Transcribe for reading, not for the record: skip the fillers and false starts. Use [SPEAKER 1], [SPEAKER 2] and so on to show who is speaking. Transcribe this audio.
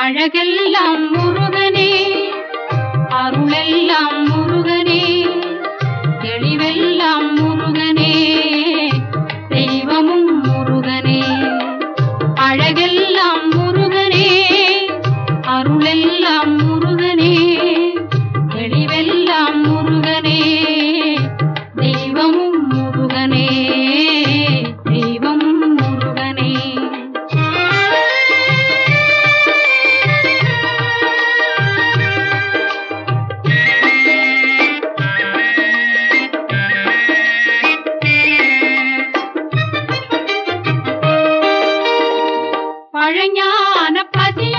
[SPEAKER 1] அழகெல்லாம் முருகனே, அருளெல்லாம் முருகனே, தெளிவெல்லாம் முருகனே, தெய்வமும் முருகனே. அழகெல்லாம் முருகனே, அருளெல்லாம் முருகனே, தெளிவெல்லாம் முருகனே, தெய்வமும் முருகனே, தெய்வமும் முருகனே. பழஞான பதி